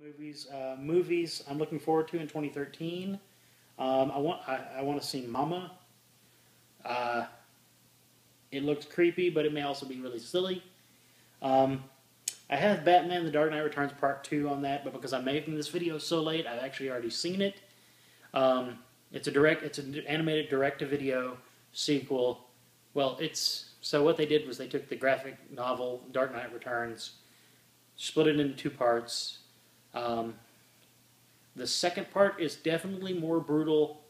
Movies I'm looking forward to in 2013. I want to see Mama. Uh, it looks creepy, but it may also be really silly. Um, I have Batman: The Dark Knight Returns Part 2 on that, but because I'm making this video so late, I've actually already seen it. It's an animated direct-to-video sequel. Well, so what they did was they took the graphic novel Dark Knight Returns, split it into two parts. The second part is definitely more brutal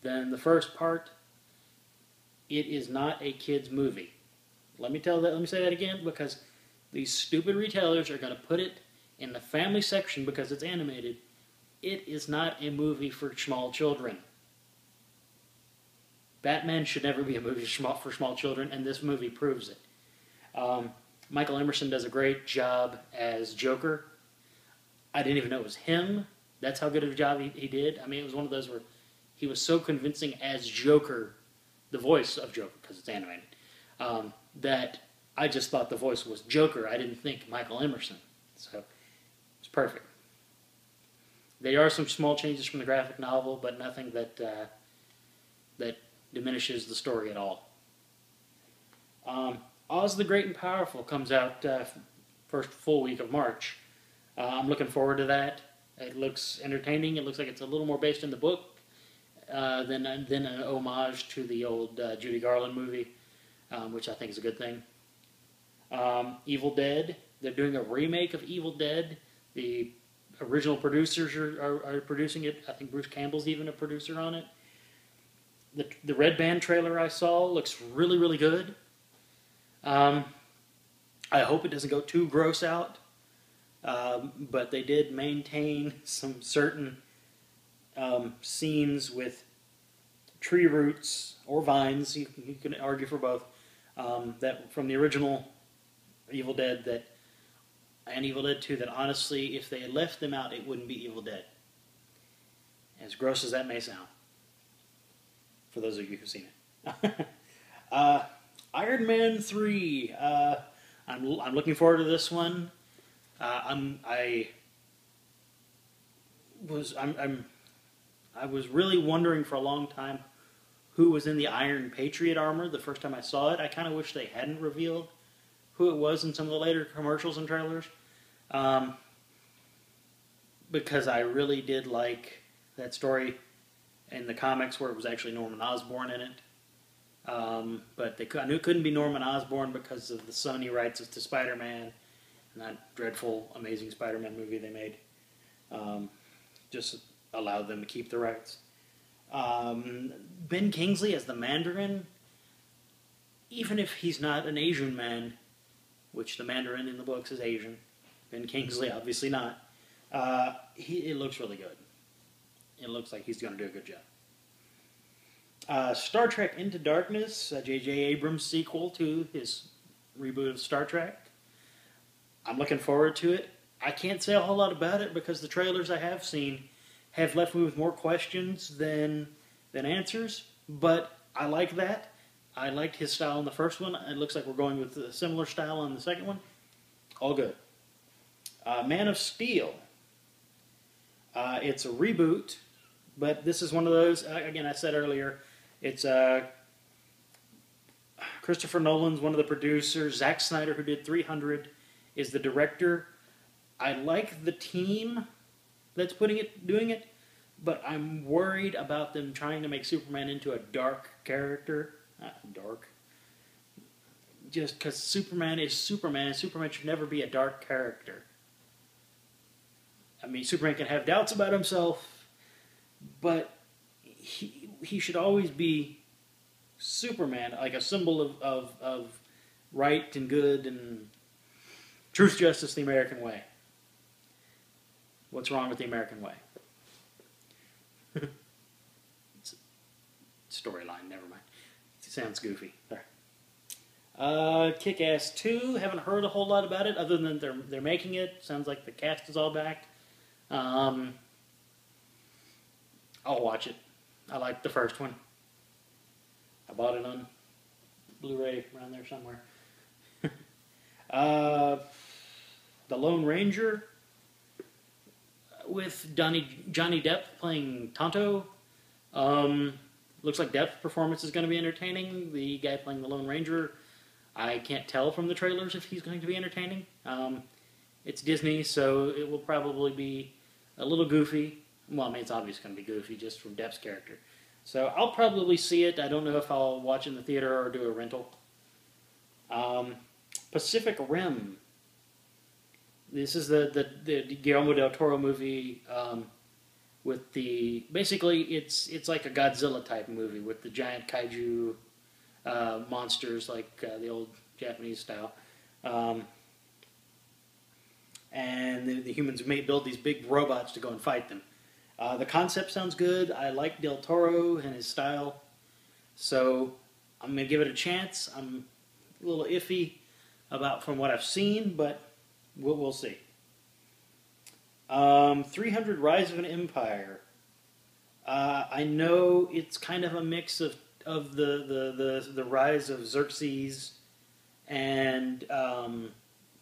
than the first part. It is not a kid's movie. Let me say that again, because these stupid retailers are going to put it in the family section because it's animated. It is not a movie for small children. Batman should never be a movie for small children, and this movie proves it. Michael Emerson does a great job as Joker. I didn't even know it was him. That's how good of a job he did. I mean, it was one of those where he was so convincing as Joker, the voice of Joker, because it's animated, that I just thought the voice was Joker. I didn't think Michael Emerson. So it's perfect. There are some small changes from the graphic novel, but nothing that diminishes the story at all. Oz the Great and Powerful comes out first full week of March. I'm looking forward to that. It looks entertaining. It looks like it's a little more based in the book than an homage to the old Judy Garland movie, which I think is a good thing. Evil Dead. They're doing a remake of Evil Dead. The original producers are producing it. I think Bruce Campbell's even a producer on it. The Red Band trailer I saw looks really, really good. I hope it doesn't go too gross out. But they did maintain some certain scenes with tree roots or vines, you can argue for both, that from the original Evil Dead and Evil Dead 2, that honestly, if they had left them out, it wouldn't be Evil Dead. As gross as that may sound, for those of you who've seen it. Iron Man 3. I'm looking forward to this one. I was really wondering for a long time who was in the Iron Patriot armor the first time I saw it. I kind of wish they hadn't revealed who it was in some of the later commercials and trailers, because I really did like that story in the comics where it was actually Norman Osborn in it. But I knew it couldn't be Norman Osborn because of the Sony rights to Spider-Man. That dreadful, Amazing Spider-Man movie they made. Just allowed them to keep the rights. Ben Kingsley as the Mandarin, even if he's not an Asian man, which the Mandarin in the books is Asian, Ben Kingsley obviously not, it looks really good. It looks like he's going to do a good job. Star Trek Into Darkness, J.J. Abrams' sequel to his reboot of Star Trek. I'm looking forward to it. I can't say a whole lot about it because the trailers I have seen have left me with more questions than answers, but I like that. I liked his style in the first one. It looks like we're going with a similar style on the second one. All good. Man of Steel. It's a reboot, but this is one of those, again, I said earlier, it's Christopher Nolan's one of the producers. Zack Snyder, who did 300, is the director. I like the team that's doing it, but I'm worried about them trying to make Superman into a dark character. Dark. Just because Superman is Superman. Superman should never be a dark character. I mean, Superman can have doubts about himself, but he should always be Superman, like a symbol of right and good and truth, justice, the American way. What's wrong with the American way? Storyline, never mind. It sounds goofy. Kick-Ass 2, haven't heard a whole lot about it, other than they're making it. Sounds like the cast is all back. I'll watch it. I like the first one. I bought it on Blu-ray around there somewhere. The Lone Ranger. with Johnny Depp playing Tonto. Looks like Depp's performance is going to be entertaining. The guy playing the Lone Ranger, I can't tell from the trailers if he's going to be entertaining. It's Disney, so it will probably be a little goofy. Well, I mean, it's obviously going to be goofy just from Depp's character. So I'll probably see it. I don't know if I'll watch it in the theater or do a rental. Pacific Rim. This is the Guillermo del Toro movie with the... Basically, it's like a Godzilla type movie with the giant kaiju monsters like the old Japanese style. And the humans may build these big robots to go and fight them. The concept sounds good. I like Del Toro and his style. So I'm going to give it a chance. I'm a little iffy about from what I've seen, but we'll see. 300 Rise of an Empire. I know it's kind of a mix of the rise of Xerxes and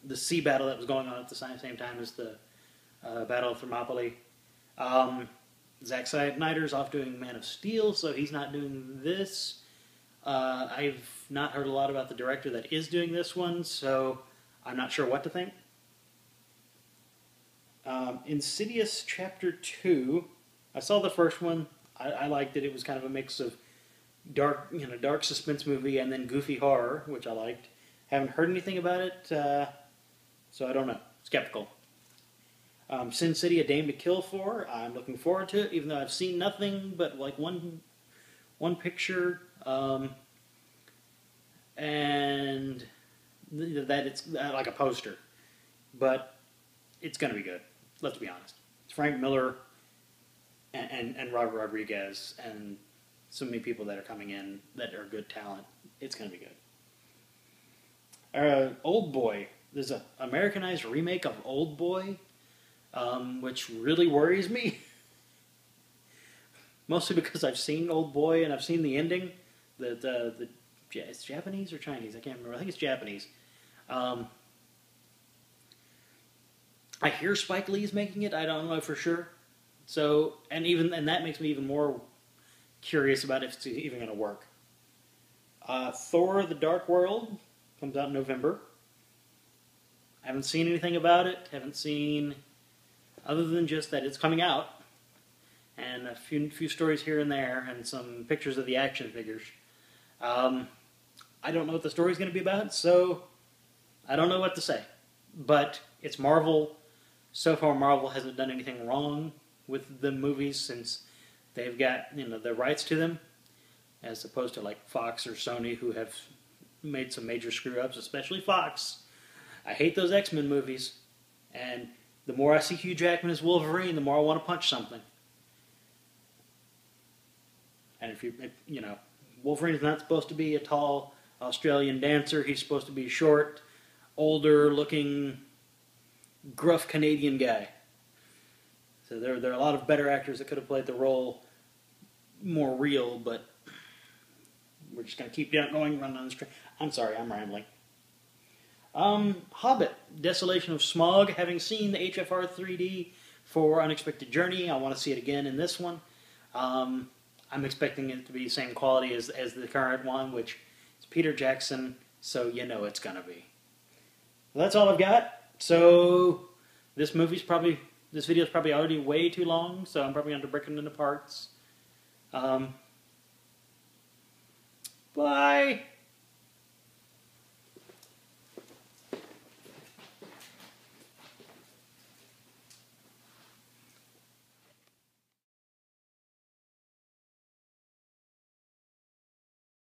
the sea battle that was going on at the same time as the Battle of Thermopylae. Zack Snyder's off doing Man of Steel, so he's not doing this. I've not heard a lot about the director that is doing this one, so I'm not sure what to think. Insidious Chapter 2. I saw the first one. I liked it. It was kind of a mix of dark suspense movie and then goofy horror, which I liked. Haven't heard anything about it, so I don't know. Skeptical. Sin City: A Dame to Kill For. I'm looking forward to it, even though I've seen nothing but like one picture, and that it's like a poster, but it's going to be good. Let's be honest. It's Frank Miller and Robert Rodriguez and so many people that are coming in that are good talent. It's going to be good. Old Boy. There's an Americanized remake of Old Boy, which really worries me. Mostly because I've seen Old Boy and I've seen the ending. It's Japanese or Chinese? I can't remember. I think it's Japanese. I hear Spike Lee's making it. I don't know for sure. So, and that makes me even more curious about if it's even going to work. Thor: The Dark World comes out in November. I haven't seen anything about it. Haven't seen, other than just that it's coming out, and a few stories here and there, and some pictures of the action figures. I don't know what the story's going to be about, so I don't know what to say. But it's Marvel. So far, Marvel hasn't done anything wrong with the movies since they've got the rights to them, as opposed to like Fox or Sony, who have made some major screw-ups, especially Fox. I hate those X-Men movies, and the more I see Hugh Jackman as Wolverine, the more I want to punch something. And if Wolverine's not supposed to be a tall Australian dancer. He's supposed to be a short, older-looking, gruff Canadian guy. So there are a lot of better actors that could have played the role more real, but we're just going to keep going, run on the street. I'm sorry, I'm rambling. Hobbit, Desolation of Smaug. Having seen the HFR 3D for Unexpected Journey, I want to see it again in this one. I'm expecting it to be the same quality as the current one, which is Peter Jackson, so you know it's going to be. Well, that's all I've got. So this video's probably already way too long, so I'm probably going to break it into parts. Bye!